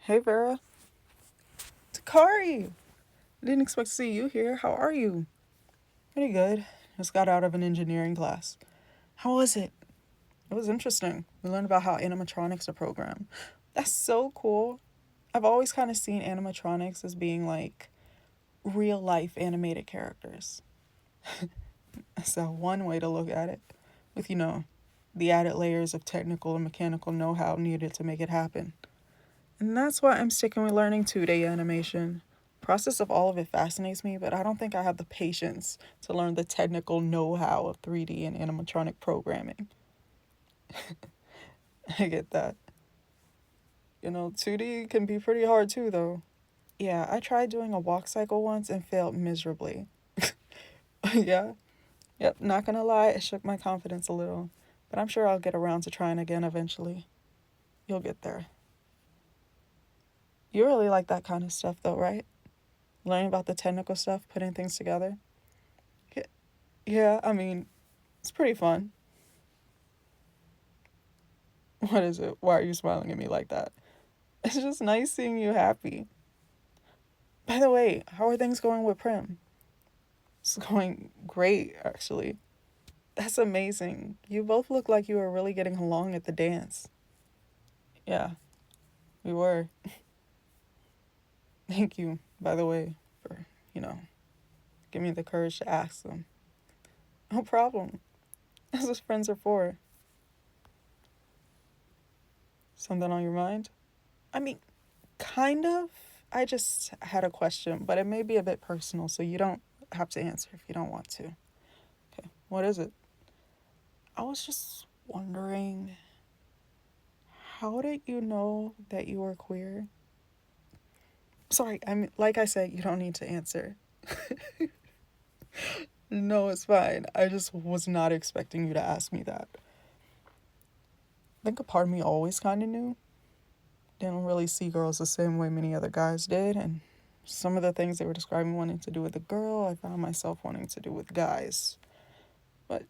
Hey Vera. Takari! Didn't expect to see you here. How are you? Pretty good. Just got out of an engineering class. How was it? It was interesting. We learned about how animatronics are programmed. That's so cool. I've always kind of seen animatronics as being like real life animated characters. So, one way to look at it, with, the added layers of technical and mechanical know how needed to make it happen. And that's why I'm sticking with learning 2D animation. The process of all of it fascinates me, but I don't think I have the patience to learn the technical know-how of 3D and animatronic programming. I get that. 2D can be pretty hard too, though. Yeah, I tried doing a walk cycle once and failed miserably. Yeah, yep, not gonna lie, it shook my confidence a little. But I'm sure I'll get around to trying again eventually. You'll get there. You really like that kind of stuff, though, right? Learning about the technical stuff, putting things together. Yeah, I mean, it's pretty fun. What is it? Why are you smiling at me like that? It's just nice seeing you happy. By the way, how are things going with Prim? It's going great, actually. That's amazing. You both look like you were really getting along at the dance. Yeah, we were. Thank you, by the way, for, giving me the courage to ask them. No problem. That's what friends are for. Something on your mind? I mean, kind of. I just had a question, but it may be a bit personal, so you don't have to answer if you don't want to. Okay, what is it? I was just wondering, how did you know that you were queer? Sorry, I mean, like I said, you don't need to answer. No, it's fine. I just was not expecting you to ask me that. I think a part of me always kind of knew. Didn't really see girls the same way many other guys did, and some of the things they were describing wanting to do with a girl, I found myself wanting to do with guys. But,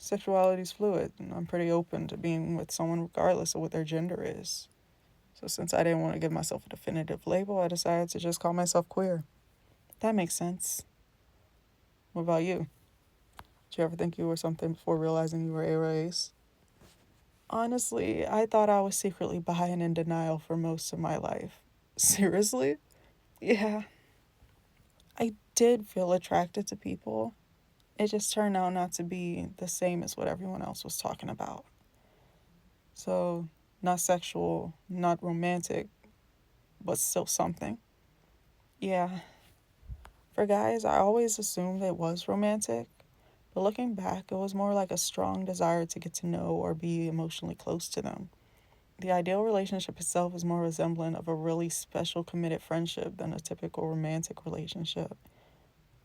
sexuality's fluid, and I'm pretty open to being with someone regardless of what their gender is. So since I didn't want to give myself a definitive label, I decided to just call myself queer. That makes sense. What about you? Did you ever think you were something before realizing you were a race? Honestly, I thought I was secretly bi and in denial for most of my life. Seriously? Yeah. I did feel attracted to people. It just turned out not to be the same as what everyone else was talking about. So, not sexual, not romantic, but still something. Yeah. For guys, I always assumed it was romantic, but looking back, it was more like a strong desire to get to know or be emotionally close to them. The ideal relationship itself is more resemblant of a really special committed friendship than a typical romantic relationship.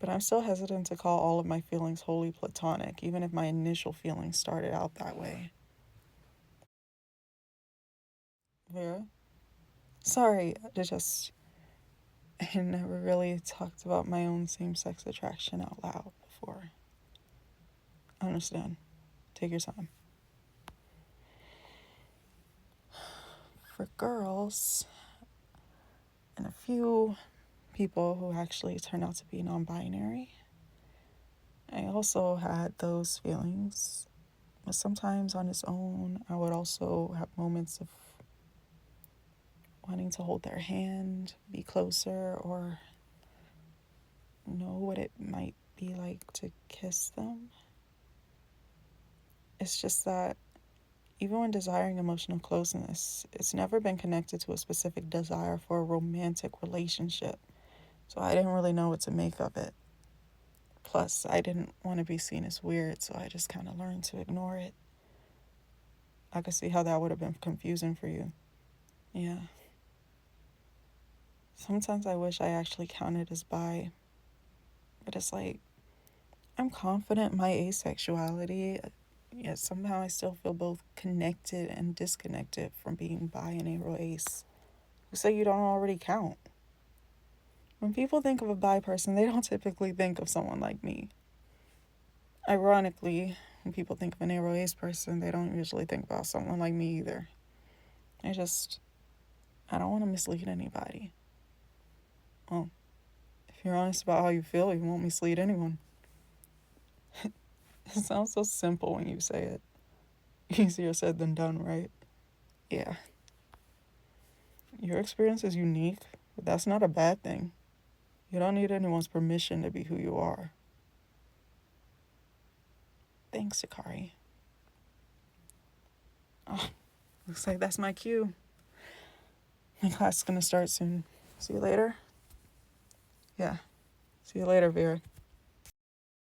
But I'm still hesitant to call all of my feelings wholly platonic, even if my initial feelings started out that way. Vera? Sorry, I never really talked about my own same sex attraction out loud before. I understand. Take your time. For girls, and a few people who actually turned out to be non binary, I also had those feelings. But sometimes on its own, I would also have moments of wanting to hold their hand, be closer, or know what it might be like to kiss them. It's just that even when desiring emotional closeness, it's never been connected to a specific desire for a romantic relationship. So I didn't really know what to make of it. Plus, I didn't want to be seen as weird, so I just kind of learned to ignore it. I could see how that would have been confusing for you. Yeah. Sometimes I wish I actually counted as bi, but it's like, I'm confident in my asexuality, yet somehow I still feel both connected and disconnected from being bi and ace. Who say you don't already count? When people think of a bi person, they don't typically think of someone like me. Ironically, when people think of an ace person, they don't usually think about someone like me either. I just I don't want to mislead anybody. Well, if you're honest about how you feel, you won't mislead anyone. It sounds so simple when you say it. Easier said than done, right? Yeah. Your experience is unique, but that's not a bad thing. You don't need anyone's permission to be who you are. Thanks, Sakari. Oh, looks like that's my cue. My class is gonna start soon. See you later? Yeah. See you later, Vera.